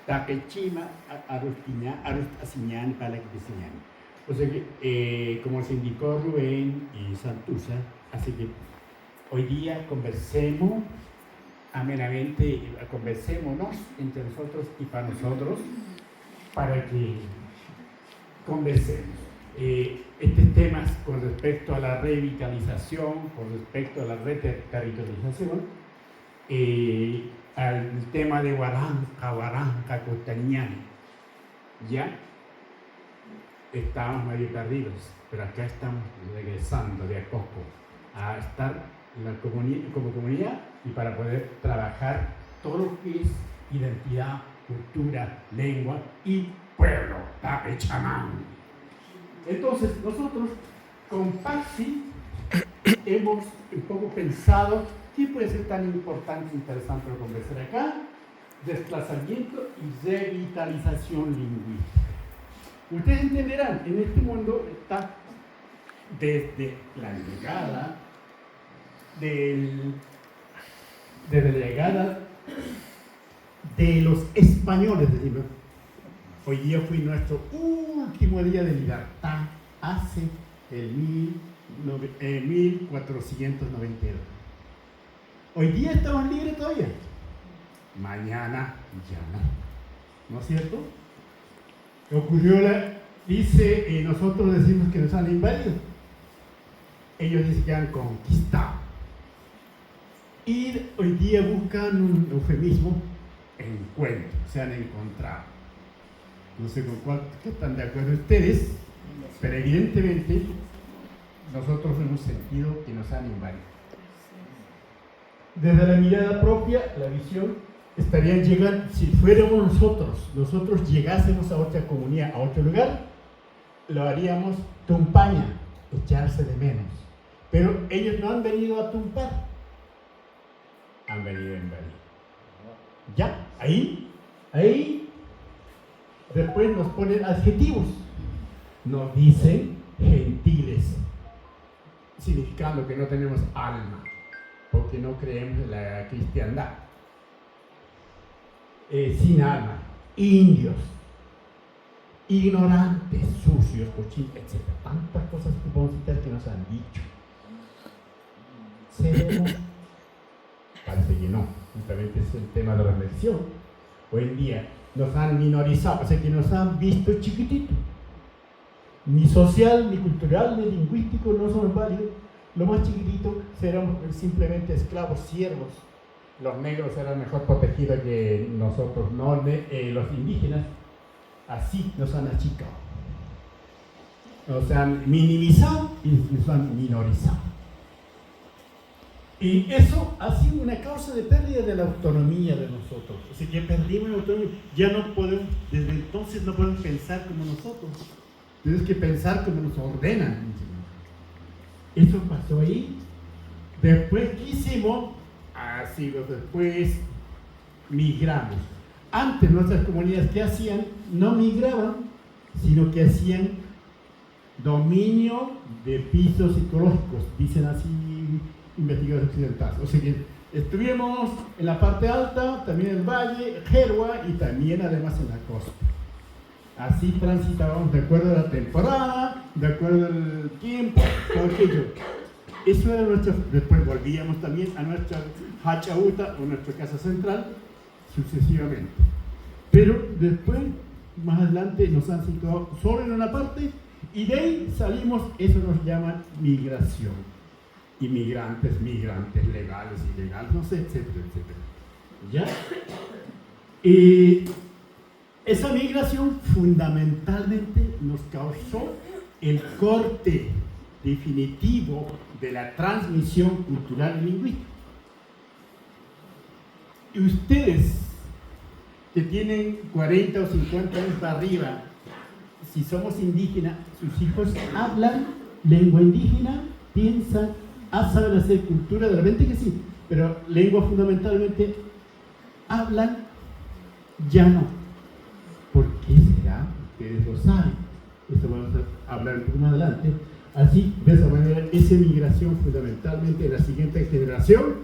Takechima, Arustasiñán, Palakisiñán. O sea que, como se indicó Rubén y Santuza, así que hoy día conversemos amenamente, conversémonos entre nosotros y para nosotros, para que conversemos. Estos temas con respecto a la revitalización, con respecto a la reterritorialización, al tema de Huaranca, Costañán, ya estábamos medio perdidos, pero acá estamos regresando de a poco a estar como comunidad y para poder trabajar todo lo que es identidad, cultura, lengua y pueblo, Tapechamán. Entonces, nosotros con Paxi hemos un poco pensado qué puede ser tan importante e interesante para conversar acá: desplazamiento y revitalización lingüística. Ustedes entenderán, en este mundo está desde la llegada de los españoles de Lima. Hoy día fue nuestro último día de libertad, hace el 1492. Hoy día estamos libres todavía. Mañana ya no. ¿No es cierto? Ocurrió nosotros decimos que nos han invadido. Ellos dicen que han conquistado. Y hoy día buscan un eufemismo, encuentro, se han encontrado. No sé con cuál están de acuerdo ustedes, pero evidentemente nosotros hemos sentido que nos han invadido. Desde la mirada propia, la visión, estarían llegando, si fuéramos nosotros llegásemos a otra comunidad, a otro lugar, lo haríamos tumpaña, echarse de menos. Pero ellos no han venido a tumpar, han venido a invadir. Ya, ahí, después nos ponen adjetivos, nos dicen gentiles, significando que no tenemos alma, porque no creemos en la cristiandad. Sin alma, indios, ignorantes, sucios, cochinos, etc. Tantas cosas que podemos citar que nos han dicho. ¿Seremos? Parece que no. Justamente es el tema de la reflexión. Hoy en día nos han minorizado, o sea que nos han visto chiquititos. Ni social, ni cultural, ni lingüístico no somos válidos. Lo más chiquitito serán simplemente esclavos, siervos. Los negros eran mejor protegidos que nosotros, no los indígenas. Así nos han achicado. Nos han minimizado y nos han minorizado. Y eso ha sido una causa de pérdida de la autonomía de nosotros. O sea, que perdimos la autonomía. Ya no podemos, desde entonces no podemos pensar como nosotros. Tenemos que pensar como nos ordenan. Eso pasó ahí. Después, ¿qué hicimos? Siglos después, migramos. Antes nuestras comunidades, ¿qué hacían? No migraban, sino que hacían dominio de pisos ecológicos, dicen así investigadores occidentales. O sea que estuvimos en la parte alta, también en el valle, Jerua y también además en la costa. Así transitábamos de acuerdo a la temporada, de acuerdo al tiempo, todo aquello. Eso era nuestro. Después volvíamos también a nuestra Hachauta o nuestra casa central, sucesivamente. Pero después, más adelante, nos han situado solo en una parte y de ahí salimos, eso nos llaman migración. Inmigrantes, migrantes, legales, ilegales, no sé, etcétera, etcétera. ¿Ya? Y esa migración fundamentalmente nos causó el corte definitivo de la transmisión cultural y lingüística. Y ustedes que tienen 40 o 50 años para arriba, si somos indígenas, sus hijos hablan lengua indígena, piensan, saben hacer cultura, de repente que sí, pero lengua fundamentalmente hablan, ya no. ¿Por qué será? Ustedes lo saben. Esto vamos a hablar un poco más adelante. Así, de esa manera, esa migración fundamentalmente de la siguiente generación,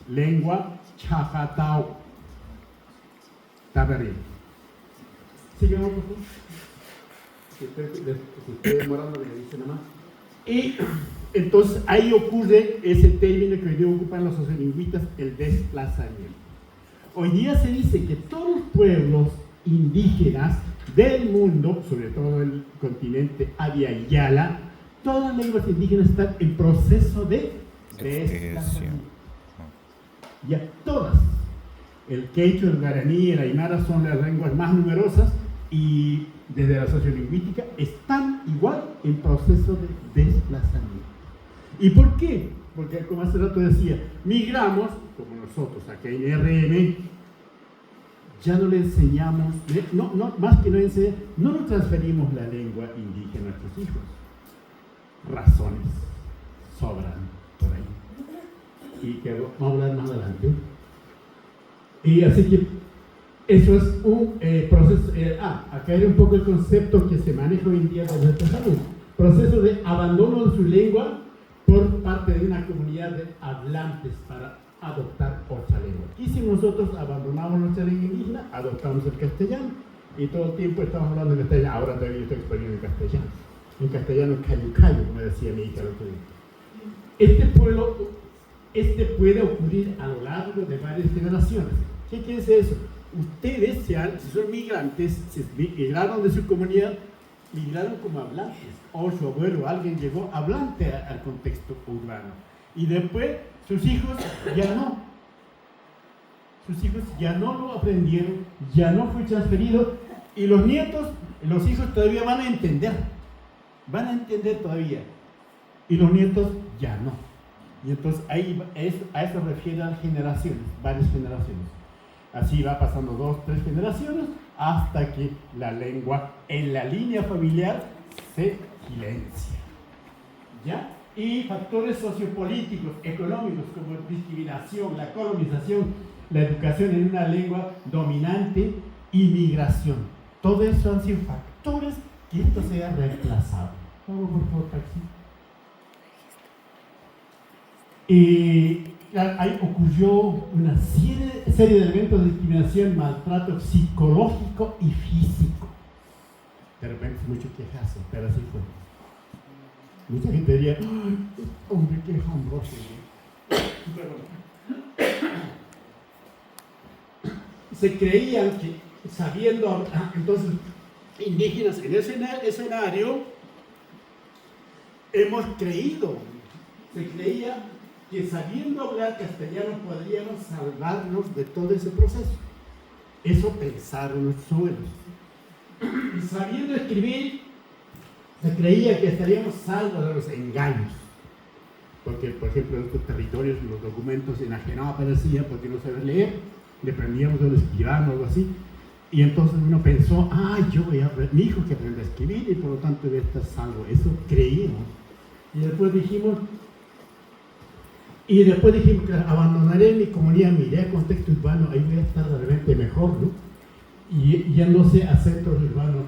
lengua chajatao. Está arriba. Sigamos, por favor. Si estoy demorando, me dice nada más. Y entonces ahí ocurre ese término que hoy día ocupan los sociolingüistas, el desplazamiento. Hoy día se dice que todos los pueblos indígenas del mundo, sobre todo el continente Abya y Yala, todas las lenguas indígenas están en proceso de desplazamiento. Ya todas. El quechua, el guaraní, el aymara son las lenguas más numerosas y desde la sociolingüística están igual en proceso de desplazamiento. ¿Y por qué? Porque como hace rato decía, migramos, como nosotros acá en RM, ya no le enseñamos, más que no enseñar, no nos transferimos la lengua indígena a nuestros hijos. Razones sobran por ahí. Y que vamos a hablar más adelante. Y así que eso es un proceso. Acá era un poco el concepto que se maneja hoy en día con nuestra salud. Proceso de abandono de su lengua por parte de una comunidad de hablantes para adoptar otra lengua. Y si nosotros abandonamos nuestra lengua indígena, adoptamos el castellano. Y todo el tiempo estamos hablando en castellano. Ahora todavía estoy exponiendo en castellano. En castellano cayucayo, como decía mi hija el otro día. Este puede ocurrir a lo largo de varias generaciones. ¿Qué quiere decir eso? Ustedes, si son migrantes, se migraron de su comunidad, migraron como hablantes, o su abuelo, alguien llegó hablante al contexto urbano. Y después, sus hijos ya no. Sus hijos ya no lo aprendieron, ya no fue transferido, y los nietos, los hijos todavía van a entender todavía, y los nietos ya no. Y entonces ahí a eso refiere las generaciones, varias generaciones. Así va pasando 2, 3 generaciones hasta que la lengua en la línea familiar se silencia. ¿Ya? Y factores sociopolíticos, económicos como discriminación, la colonización, la educación en una lengua dominante y migración. Todo eso han sido factores que esto se ha reemplazado. Vamos por favor, taxi. Ahí ocurrió una serie de elementos de discriminación, maltrato psicológico y físico. De repente mucho quejarse, pero así fue. Mucha gente diría, hombre, qué hambroso. Se creían que sabiendo, entonces, indígenas en ese escenario, hemos creído, se creía que sabiendo hablar castellano podríamos salvarnos de todo ese proceso. Eso pensaron los suelos. Y sabiendo escribir, se creía que estaríamos salvos de los engaños. Porque, por ejemplo, en estos territorios los documentos enajenados aparecían porque no sabían leer, le prendíamos un escribano o algo así. Y entonces uno pensó, mi hijo que aprende a escribir y por lo tanto debe estar salvo. Eso creímos. Y después dijimos que abandonaré mi comunidad, me iré a contexto urbano, ahí voy a estar realmente mejor, ¿no? Y yéndose a centros urbanos,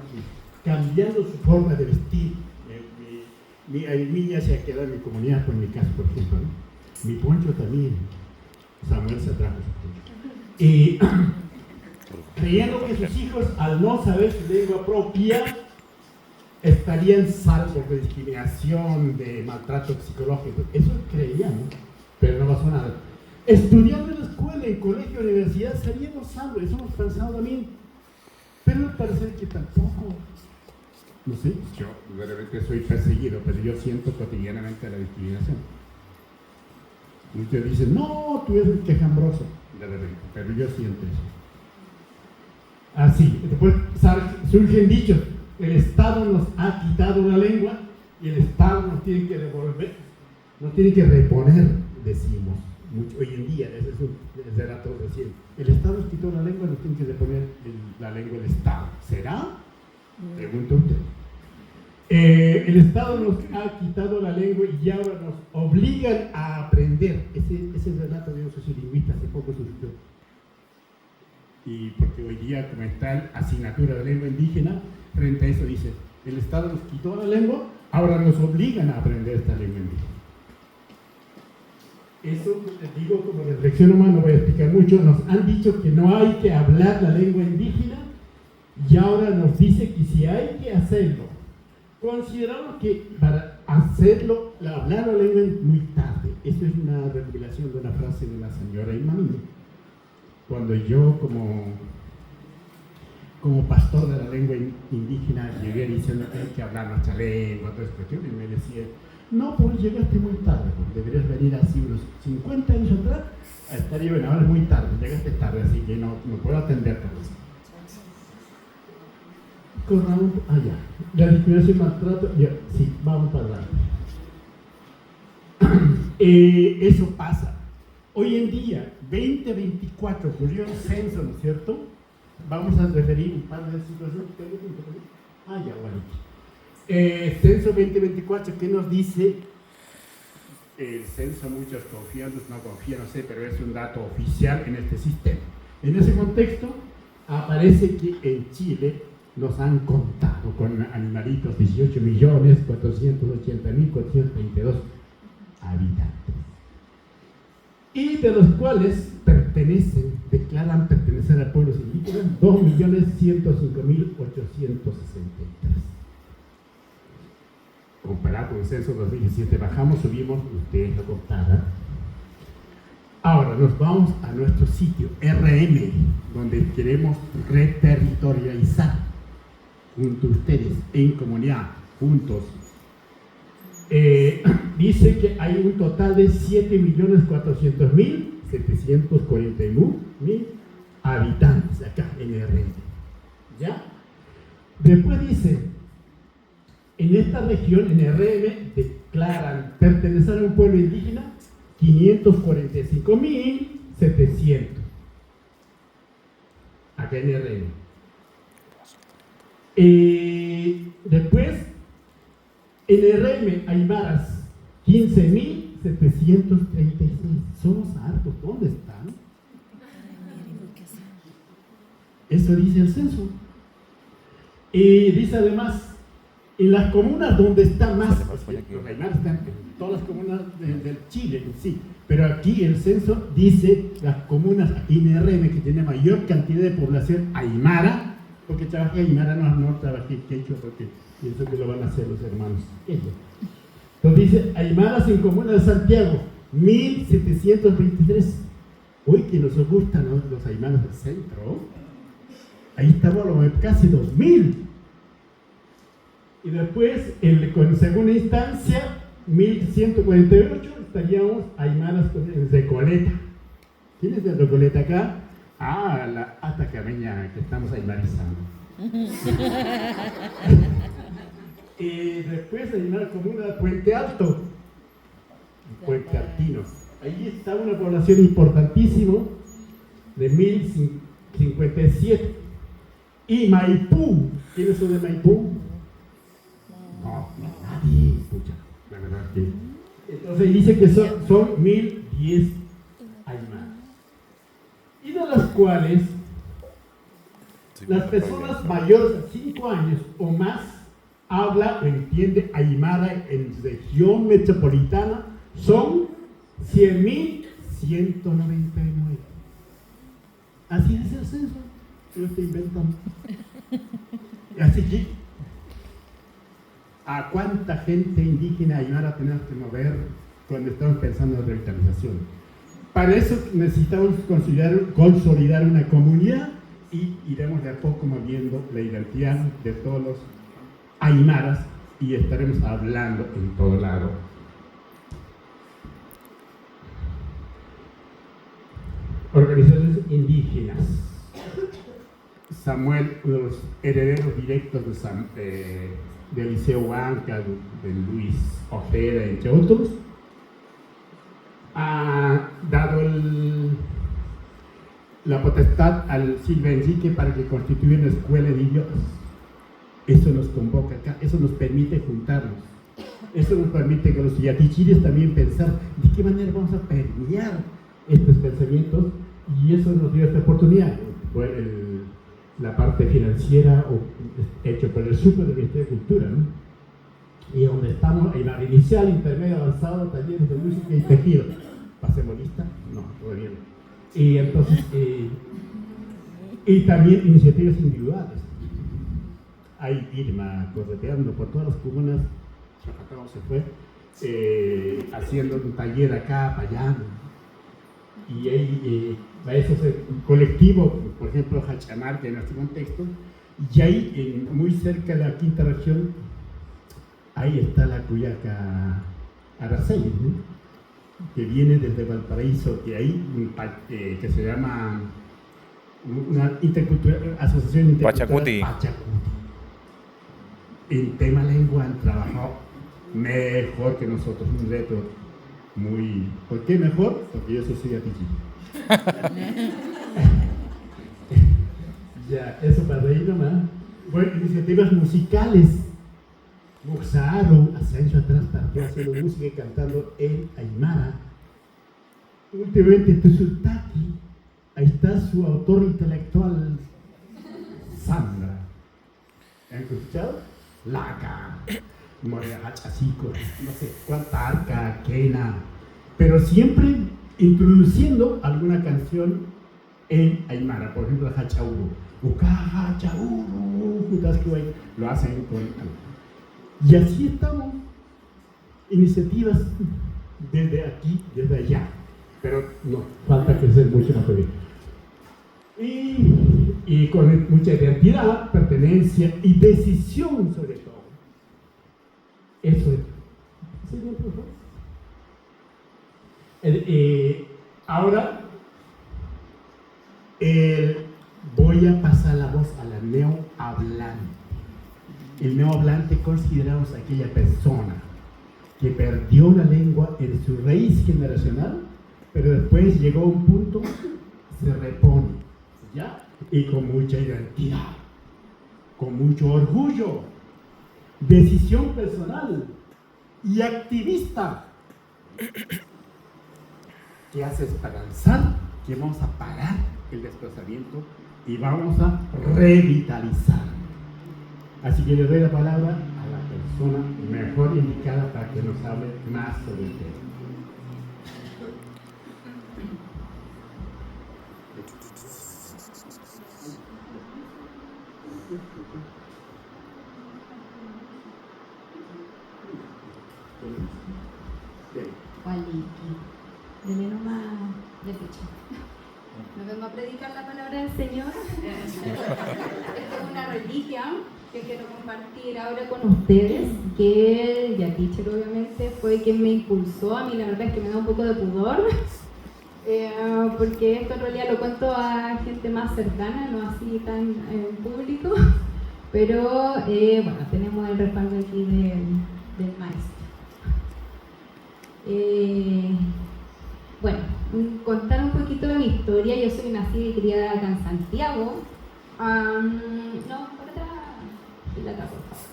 cambiando su forma de vestir. Mi niña se ha quedado en mi comunidad, por mi caso, por ejemplo, ¿no? Mi poncho también, Samuel se trajo su poncho. Y creyendo que sus hijos, al no saber su lengua propia, estarían salvos de discriminación, de maltrato psicológico. Eso creíamos, pero no pasó nada. Estudiando en la escuela, en colegio, universidad, estaríamos salvos, eso hemos pensado también. Pero parece que tampoco. No sé, yo de repente soy perseguido, pero yo siento cotidianamente la discriminación. Muchos dicen, no, tú eres un quejambroso, de repente, pero yo siento eso. Así, después surgen dichos, el Estado nos ha quitado la lengua y el Estado nos tiene que devolver, nos tiene que reponer, decimos, mucho, hoy en día, ese es un relato recién. El Estado nos quitó la lengua, nos tiene que reponer la lengua del Estado. ¿Será? Pregunta usted. El Estado nos ha quitado la lengua y ahora nos obligan a aprender. Ese relato de un sociolingüista hace poco surgió. Y porque hoy día, como está la asignatura de lengua indígena, frente a eso dice, el Estado nos quitó la lengua, ahora nos obligan a aprender esta lengua indígena. Eso digo como reflexión humana, no voy a explicar mucho. Nos han dicho que no hay que hablar la lengua indígena y ahora nos dice que si hay que hacerlo. Consideramos que para hacerlo, hablar la lengua es muy tarde. Eso es una recopilación de una frase de la señora Imamini. Cuando yo como pastor de la lengua indígena llegué diciendo que hay que hablar nuestra lengua, toda esa cuestión, y me decía, no, pues llegaste muy tarde, pues deberías venir así unos 50 años atrás, estaría bien, ahora es muy tarde, llegaste tarde, así que no puedo atenderte. Corramos allá. La discriminación y maltrato, ya, sí, vamos para adelante. Eso pasa. Hoy en día, 2024, ocurrió el censo, ¿no es cierto? Vamos a referir un par de situaciones. Ya, bueno. Censo 2024, ¿qué nos dice? El censo, muchos confían, no confían, no sé, pero es un dato oficial en este sistema. En ese contexto, aparece que en Chile nos han contado con animalitos 18.480.432 habitantes. Y de los cuales declaran pertenecer a pueblos indígenas 2.105.863. Comparado con el censo 2017, bajamos, subimos, ustedes lo contaron. Ahora nos vamos a nuestro sitio RM, donde queremos reterritorializar junto a ustedes, en comunidad, juntos. Dice que hay un total de 7.400.741.000 habitantes acá en RM. ¿Ya? Después dice, en esta región, en RM, declaran pertenecer a un pueblo indígena 545.700. Acá en RM. Después, en RM, aymaras 15.736. Somos hartos. ¿Dónde están? Eso dice el censo. Dice además, en las comunas donde está más, los aymaras están en todas las comunas del Chile en sí, pero aquí el censo dice las comunas aquí en RM que tiene mayor cantidad de población aymara, porque trabajé aymara, no trabajé quechua, porque pienso que lo van a hacer los hermanos quechua. Entonces dice aymaras en comunas de Santiago 1.723. Hoy que nos gustan los aymaras del centro, ahí estamos casi 2.000. Y después, en segunda instancia, 1.148, estaríamos aymaras en Recoleta. ¿Quién es de Recoleta acá? La atacameña que estamos aymarizando. Y después aymara comuna de Puente Alto, Puente Altinos. Ahí está una población importantísima de 1.057. Y Maipú, ¿quiénes son de Maipú? No, nadie escucha, la verdad que. Entonces dice que son 1.010 aymaras. Y de las cuales las personas mayores de 5 años o más habla o entiende aymara en región metropolitana son 100.199. Así es el censo, yo estoy inventando. Así que, ¿a cuánta gente indígena aymara tenemos que mover cuando estamos pensando en revitalización? Para eso necesitamos consolidar una comunidad y iremos de a poco moviendo la identidad de todos los aymaras y estaremos hablando en todo lado. Organizaciones indígenas. Samuel, los herederos directos de Eliseo Huanca, de Luis Ojeda, entre otros, ha dado la potestad al Silva Enrique para que constituya una escuela de idiomas. Eso nos convoca acá, eso nos permite juntarnos, eso nos permite que los yatichiris también pensar de qué manera vamos a permear estos pensamientos, y eso nos dio esta oportunidad. La parte financiera hecho por el Super del Ministerio de Cultura, ¿no? Y donde estamos en la inicial, intermedio, avanzado, talleres de música y tejido. ¿Pasemos lista? No, todavía no. Y entonces, y también iniciativas individuales. Hay Irma correteando por todas las comunas, Chapacao se fue, haciendo un taller acá, para allá. Y hay eso es un colectivo, por ejemplo, Hachamarte en nuestro contexto, y ahí, muy cerca de la quinta región, ahí está la Cuyaca Araceli, ¿no? Que viene desde Valparaíso, y ahí que se llama una asociación intercultural Pachacuti. En tema lengua han trabajado mejor que nosotros, un reto muy... ¿Por qué mejor? Porque yo soy atichito. Ya, eso para ahí nomás. Bueno, iniciativas musicales. Moxaro, hace años atrás, partió haciendo música y cantando en Aymara. Últimamente, Tuzutaki, ahí está su autor intelectual, Sandra. ¿Han escuchado? Laca, Moreachachico, no sé cuánta arca, Kena, pero siempre introduciendo alguna canción en Aymara, por ejemplo, Hachauru, lo hacen con algo. Y así estamos, iniciativas desde aquí, desde allá, pero no, falta crecer mucho más todavía. Y con mucha identidad, pertenencia y decisión sobre todo. Eso es. Señor profesor. Ahora voy a pasar la voz a la neohablante. El neohablante consideramos aquella persona que perdió la lengua en su raíz generacional, pero después llegó a un punto, se repone, ¿ya? Y con mucha identidad, con mucho orgullo, decisión personal y activista. ¿Qué haces para lanzar? Que vamos a parar el desplazamiento y vamos a revitalizar. Así que le doy la palabra a la persona mejor indicada para que nos hable más sobre el tema. Dele nomás de pecho. No vengo a predicar la palabra del Señor. Esto es una reliquia que quiero compartir ahora con ustedes, que el Teacher obviamente fue quien me impulsó. A mí la verdad es que me da un poco de pudor, porque esto en realidad lo cuento a gente más cercana, no así tan en público, pero bueno, tenemos el respaldo aquí del maestro. Bueno, contar un poquito de mi historia. Yo soy nacida y criada acá en Santiago. No, por atrás, por favor.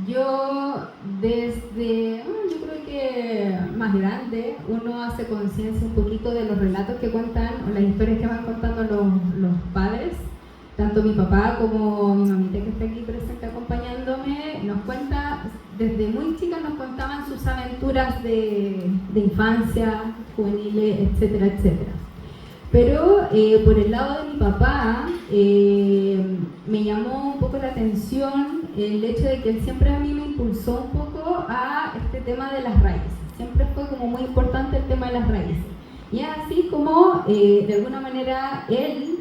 Yo desde, yo creo que más grande, uno hace conciencia un poquito de los relatos que cuentan, o las historias que van contando los padres. Tanto mi papá como mi mamita que está aquí presente acompañándome, nos cuenta, desde muy chicas nos contaban sus aventuras de infancia, juveniles, etcétera, etcétera. Pero por el lado de mi papá, me llamó un poco la atención el hecho de que él siempre a mí me impulsó un poco a este tema de las raíces. Siempre fue como muy importante el tema de las raíces. Y es así como, de alguna manera, él...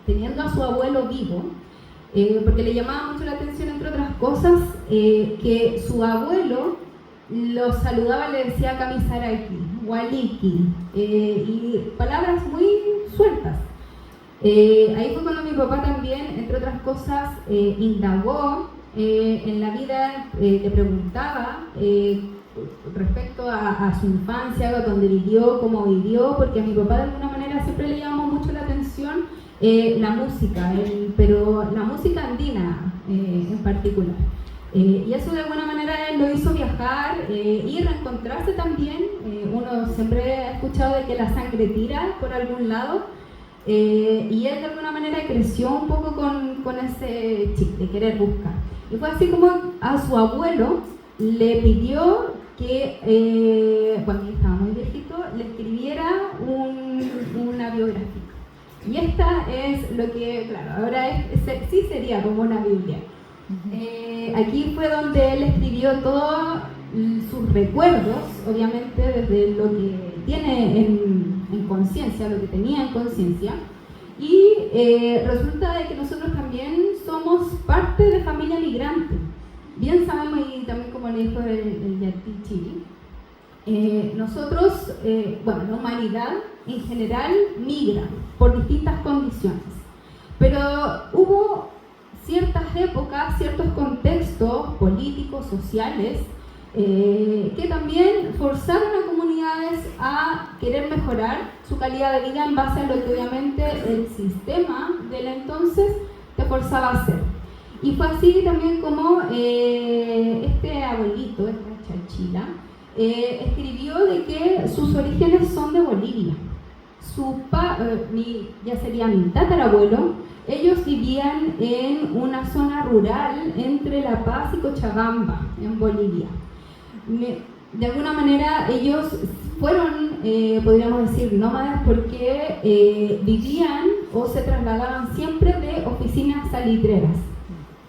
teniendo a su abuelo vivo, porque le llamaba mucho la atención, entre otras cosas, que su abuelo lo saludaba, le decía Kamisaraki, Waliki, y palabras muy sueltas. Ahí fue cuando mi papá también, entre otras cosas, indagó en la vida, le preguntaba respecto a su infancia, donde vivió, cómo vivió, porque a mi papá de alguna manera siempre le llamó mucho la atención la música, pero la música andina en particular. Y eso de alguna manera él lo hizo viajar y reencontrarse también. Uno siempre ha escuchado de que la sangre tira por algún lado, y él de alguna manera creció un poco con ese chip de querer buscar. Y fue así como a su abuelo le pidió que, cuando él estaba muy viejito, le escribiera una biografía. Y esta es lo que, claro, ahora sí sería como una Biblia. Aquí fue donde él escribió todos sus recuerdos, obviamente desde lo que tiene en conciencia, lo que tenía en conciencia. Y resulta de que nosotros también somos parte de familia migrante. Bien sabemos, y también como le dijo el Yati Chiri, nosotros, la humanidad en general migra por distintas condiciones. Pero hubo ciertas épocas, ciertos contextos políticos, sociales, que también forzaron a comunidades a querer mejorar su calidad de vida en base a lo que obviamente el sistema del entonces te forzaba a hacer. Y fue así también como este abuelito, esta chachila, escribió de que sus orígenes son de Bolivia. Ya sería mi tatarabuelo, ellos vivían en una zona rural entre La Paz y Cochabamba, en Bolivia. De alguna manera ellos fueron, podríamos decir, nómadas porque vivían o se trasladaban siempre de oficinas salitreras.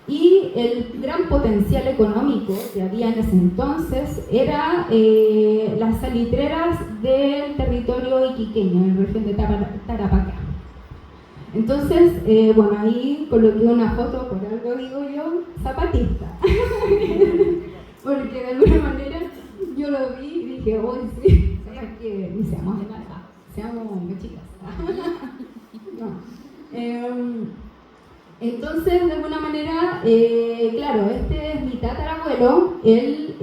Y el gran potencial económico que había en ese entonces era las salitreras del territorio iquiqueño, en la región de Tarapacá. Entonces, ahí coloqué una foto, por algo digo yo, zapatista. Porque de alguna manera yo lo vi y dije, hoy sí, ¿sabes qué? Ni seamos de nada, seamos chicas. No. Entonces, de alguna manera, claro, este es mi tatarabuelo, él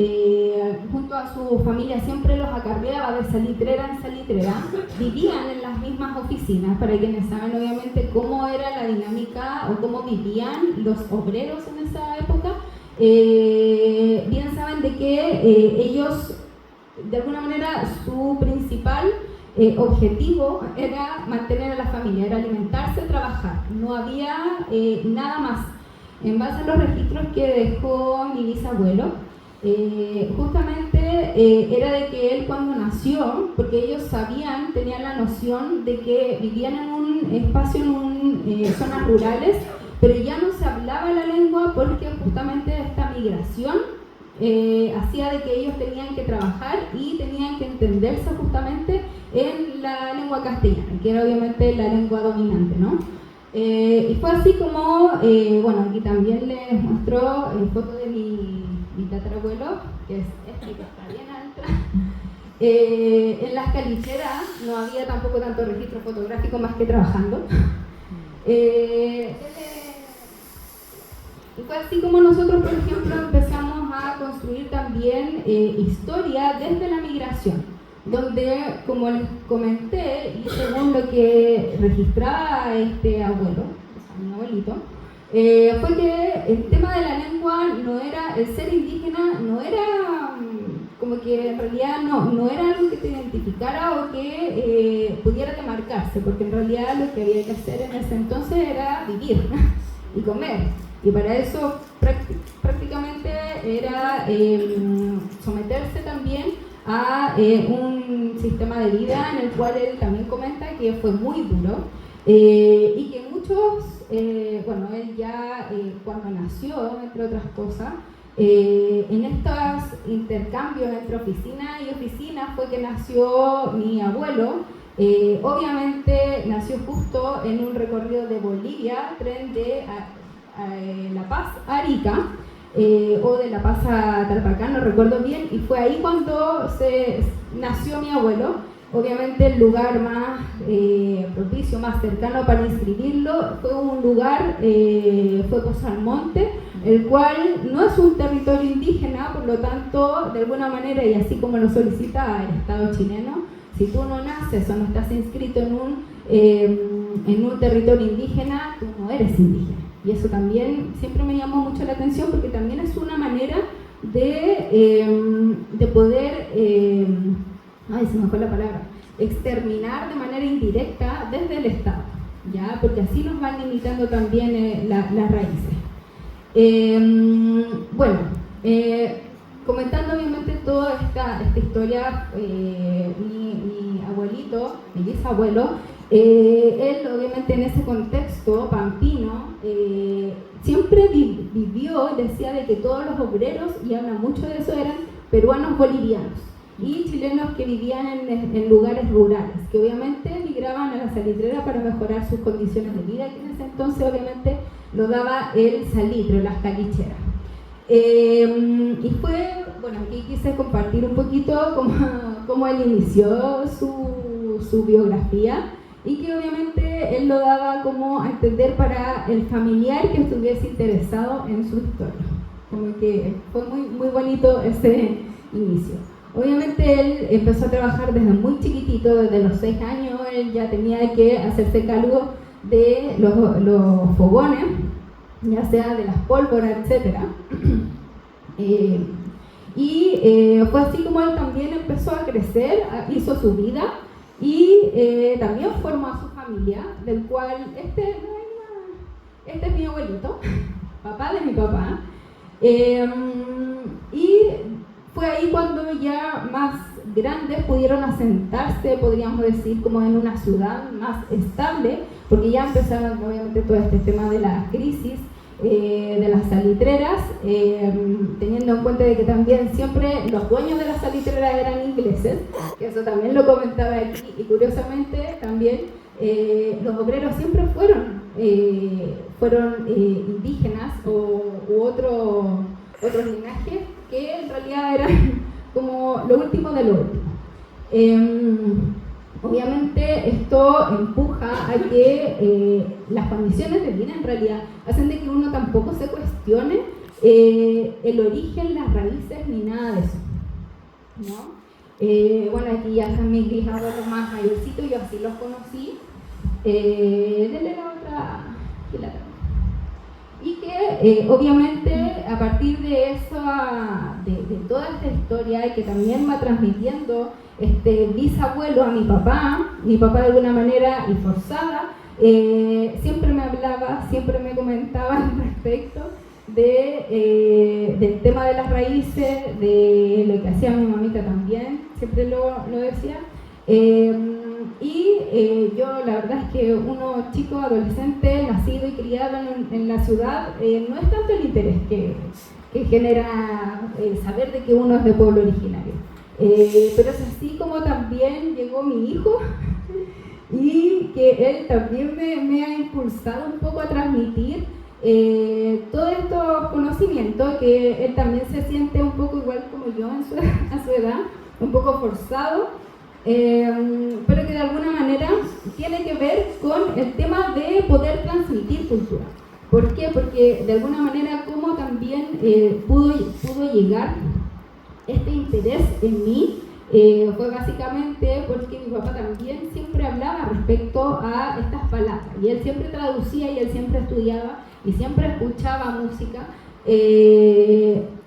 junto a su familia siempre los acarreaba de salitrera en salitrera, vivían en las mismas oficinas, para quienes saben obviamente cómo era la dinámica o cómo vivían los obreros en esa época, bien saben de que ellos, de alguna manera, su principal objetivo era mantener a la familia, era alimentarse, trabajar, no había nada más. En base a los registros que dejó mi bisabuelo, justamente era de que él cuando nació, porque ellos tenían la noción de que vivían en un espacio, en zonas rurales, pero ya no se hablaba la lengua porque justamente esta migración hacía de que ellos tenían que trabajar y tenían que entenderse justamente en la lengua castellana, que era obviamente la lengua dominante, ¿no? Y fue así como, aquí también les muestro foto de mi tatarabuelo, que es este que está bien alta. En las calicheras no había tampoco tanto registro fotográfico más que trabajando. Y fue así como nosotros, por ejemplo, empezamos a construir también historia desde la migración, donde, como les comenté, y según lo que registraba este abuelo, mi abuelito, fue que el tema de la lengua no era, el ser indígena no era como que en realidad no era algo que te identificara o que pudiera demarcarse, porque en realidad lo que había que hacer en ese entonces era vivir y comer. Y para eso prácticamente era someterse también a un sistema de vida en el cual él también comenta que fue muy duro y que muchos, él ya cuando nació, entre otras cosas, en estos intercambios entre oficina y oficina fue que nació mi abuelo. Obviamente nació justo en un recorrido de Bolivia, tren de La Paz a Arica, o de La Paz a Tarapacá, no recuerdo bien, y fue ahí cuando nació mi abuelo. Obviamente el lugar más propicio, más cercano para inscribirlo fue un lugar, fue Pozo Almonte, el cual no es un territorio indígena, por lo tanto, de alguna manera, y así como lo solicita el Estado chileno, si tú no naces o no estás inscrito en un territorio indígena, tú no eres indígena. Y eso también siempre me llamó mucho la atención porque también es una manera de poder, se me fue la palabra, exterminar de manera indirecta desde el Estado, ¿ya? Porque así nos van limitando también las raíces. comentando obviamente toda esta historia, mi abuelito, mi bisabuelo, él obviamente en ese contexto pampino, siempre vivió y decía de que todos los obreros, y habla mucho de eso, eran peruanos bolivianos y chilenos que vivían en lugares rurales, que obviamente migraban a la salitrera para mejorar sus condiciones de vida, que en ese entonces obviamente lo daba el salitre, las calicheras. Y fue, bueno, aquí quise compartir un poquito cómo él inició su biografía, y que obviamente él lo daba como a entender para el familiar que estuviese interesado en su historia. Como que fue muy bonito ese inicio. Obviamente él empezó a trabajar desde muy chiquitito, desde los 6 años, él ya tenía que hacerse cargo de los fogones, ya sea de las pólvoras, etc. Fue así como él también empezó a crecer, hizo su vida, y también formó a su familia, del cual este es mi abuelito, papá de mi papá. Y fue ahí cuando ya más grandes pudieron asentarse, podríamos decir, como en una ciudad más estable, porque ya empezaron obviamente todo este tema de la crisis, de las salitreras, teniendo en cuenta de que también siempre los dueños de las salitreras eran ingleses, que eso también lo comentaba aquí, y curiosamente también los obreros siempre fueron indígenas u otros linajes que en realidad eran como lo último de lo último. Obviamente esto empuja a que las condiciones de vida en realidad hacen de que uno tampoco se cuestione el origen, las raíces ni nada de eso, ¿no? Bueno, aquí ya están mis bisabuelos más mayorcitos, yo así los conocí. Denle la otra filata. Y que obviamente a partir de eso, de toda esta historia, y que también va transmitiendo este bisabuelo a mi papá de alguna manera y forzada, siempre me hablaba, siempre me comentaba al respecto del tema de las raíces, de lo que hacía mi mamita también, siempre lo decía. Yo la verdad es que uno chico, adolescente, nacido y criado en la ciudad, no es tanto el interés que genera saber de que uno es de pueblo originario. Pero es así como también llegó mi hijo y que él también me ha impulsado un poco a transmitir todos estos conocimientos, que él también se siente un poco igual como yo a su edad, un poco forzado. Pero que de alguna manera tiene que ver con el tema de poder transmitir cultura. ¿Por qué? Porque de alguna manera como también pudo llegar este interés en mí, fue básicamente porque mi papá también siempre hablaba respecto a estas palabras, y él siempre traducía y él siempre estudiaba y siempre escuchaba música,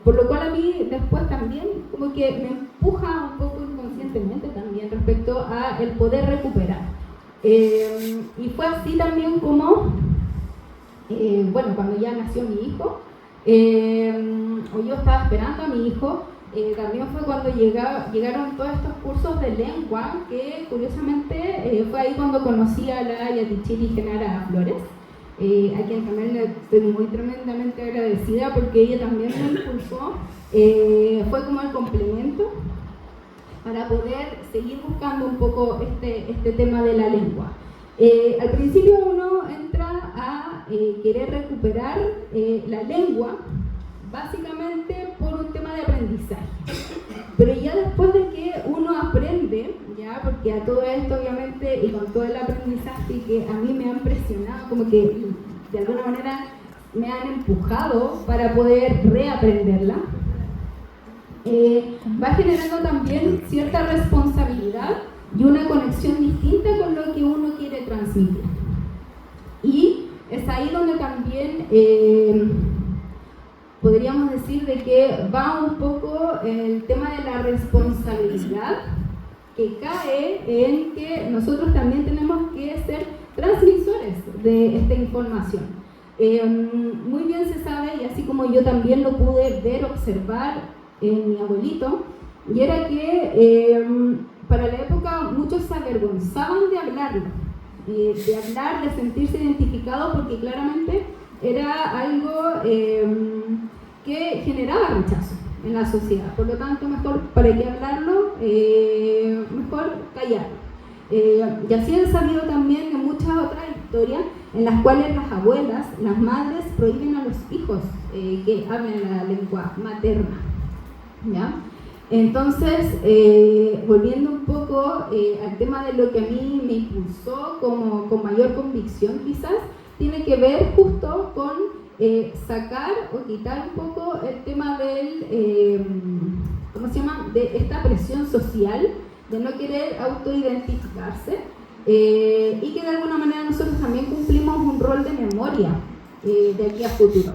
por lo cual a mí después también como que me empuja un poco inconscientemente también respecto a el poder recuperar. Y fue así también como, bueno, cuando ya nació mi hijo, o yo estaba esperando a mi hijo, también fue cuando llegaron todos estos cursos de lengua, que curiosamente fue ahí cuando conocí a la Yatichiri Genara Flores, a quien también le estoy muy tremendamente agradecida, porque ella también me impulsó, fue como el complemento para poder seguir buscando un poco este tema de la lengua. Al principio uno entra a querer recuperar la lengua, básicamente por un tema de aprendizaje. Pero ya después de que uno aprende, ya, porque a todo esto obviamente, y con todo el aprendizaje que a mí me han presionado, como que de alguna manera me han empujado para poder reaprenderla, va generando también cierta responsabilidad y una conexión distinta con lo que uno quiere transmitir. Y es ahí donde también podríamos decir de que va un poco el tema de la responsabilidad, que cae en que nosotros también tenemos que ser transmisores de esta información. Muy bien se sabe, y así como yo también lo pude ver, observar en mi abuelito, y era que para la época muchos se avergonzaban de hablarlo, de sentirse identificados, porque claramente era algo que generaba rechazo en la sociedad. Por lo tanto, mejor, ¿para qué hablarlo? Mejor callarlo. Y así he sabido también de muchas otras historias en las cuales las abuelas, las madres, prohíben a los hijos que hablen la lengua materna, ¿ya? Entonces, volviendo un poco al tema de lo que a mí me impulsó con mayor convicción, quizás, tiene que ver justo con sacar o quitar un poco el tema del, ¿cómo se llama?, de esta presión social de no querer autoidentificarse, y que de alguna manera nosotros también cumplimos un rol de memoria de aquí a futuro.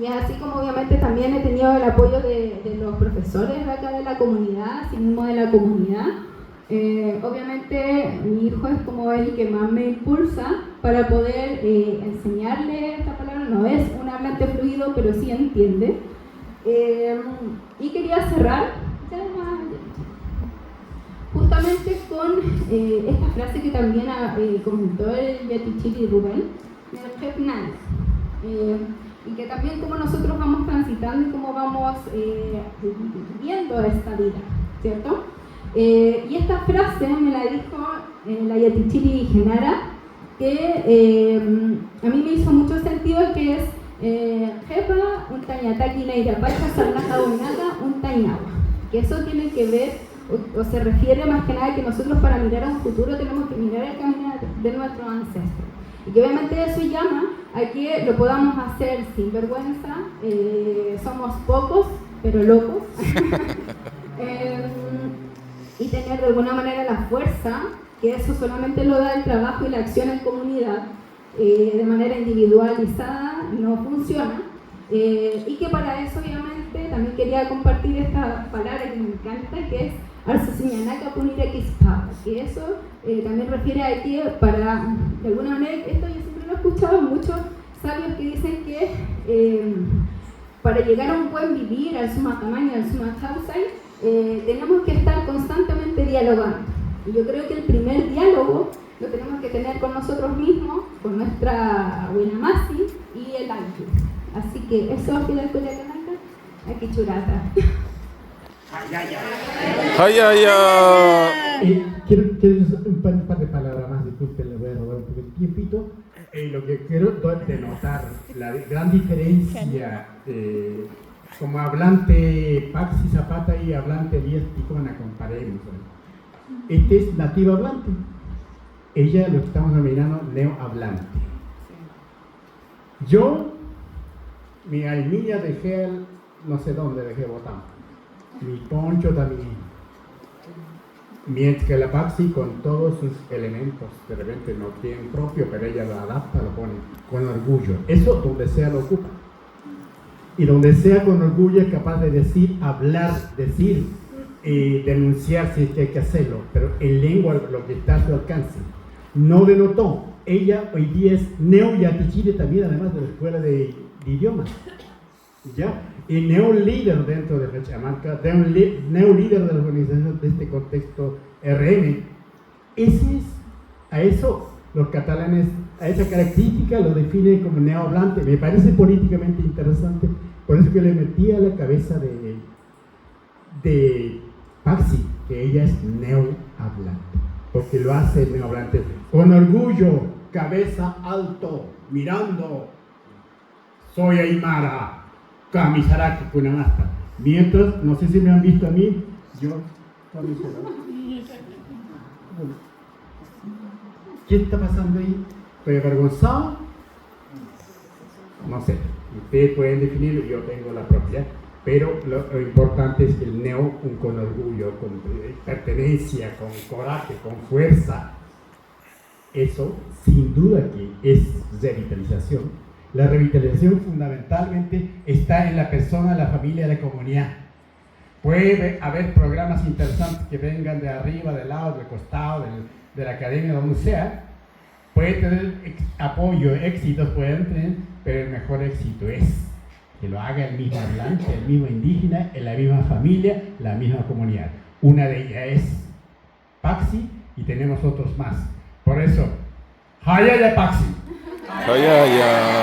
Y es así como obviamente también he tenido el apoyo de los profesores de acá de la comunidad, así mismo de la comunidad. Obviamente mi hijo es como el que más me impulsa para poder enseñarle esta palabra. No es un hablante fluido, pero sí entiende. Y quería cerrar justamente con esta frase que también comentó el Yatichiri Rubén, del Jepnal, y que también como nosotros vamos transitando y cómo vamos viviendo esta vida, ¿cierto? Y esta frase me la dijo la Yatichiri Genara, que a mí me hizo mucho sentido, que es Jepa, un tañataki neirapacha, salnaja dominata, un tañagua. Que eso tiene que ver, o se refiere más que nada que nosotros para mirar a un futuro tenemos que mirar el camino de nuestros ancestros. Y que obviamente eso llama a que lo podamos hacer sin vergüenza, somos pocos, pero locos, y tener de alguna manera la fuerza, que eso solamente lo da el trabajo y la acción en comunidad, de manera individualizada no funciona, y que para eso obviamente también quería compartir esta palabra que me encanta, que es Arsaseñanaca Puniraquispa, que eso también refiere a que para, de alguna manera, esto yo siempre lo he escuchado, muchos sabios que dicen que para llegar a un buen vivir, al suma tamaño, al suma causai, tenemos que estar constantemente dialogando. Y yo creo que el primer diálogo lo tenemos que tener con nosotros mismos, con nuestra Winamasi y el Anki. Así que eso es que la escuela canasta, aquí churata. Quiero decir un par de palabras más, disculpen, le voy a robar un poco de tiempito. Lo que quiero denotar, la gran diferencia como hablante Paxi Zapata y hablante Elías Ticona, comparemos. Este es nativo hablante, ella lo estamos denominando neohablante. Yo, mi almilla dejé, no sé dónde dejé botado, mi poncho también. Mientras que la Paxi, con todos sus elementos, de repente no tiene propio, pero ella lo adapta, lo pone con orgullo. Eso donde sea lo ocupa. Y donde sea con orgullo es capaz de decir, hablar, decir, denunciar si es que hay que hacerlo, pero en lengua lo que está a su alcance. No denotó. Ella hoy día es neo-yatichire también, además de la escuela de idiomas. ¿Ya? Y neo-líder dentro de Rechamarca, neo-líder de la organización de este contexto RM. A eso los catalanes, a esa característica lo definen como neohablante. Me parece políticamente interesante, por eso que le metí a la cabeza de Paxi, que ella es neohablante, porque lo hace neohablante con orgullo, cabeza alto, mirando, soy Aymara. Kamisaraki Kunamasta. Mientras, no sé si me han visto a mí, yo ¿qué está pasando ahí? ¿Estoy avergonzado? No sé, ustedes pueden definirlo, yo tengo la propia, pero lo importante es el neo con orgullo, con pertenencia, con coraje, con fuerza. Eso, sin duda que es revitalización. La revitalización fundamentalmente está en la persona, la familia, la comunidad. Puede haber programas interesantes que vengan de arriba, del lado, del costado, de la academia, donde sea. Puede tener apoyo, éxitos pueden tener, pero el mejor éxito es que lo haga el mismo hablante, el mismo indígena, en la misma familia, la misma comunidad. Una de ellas es Paxi y tenemos otros más. Por eso, Hayaya Paxi. Hayaya.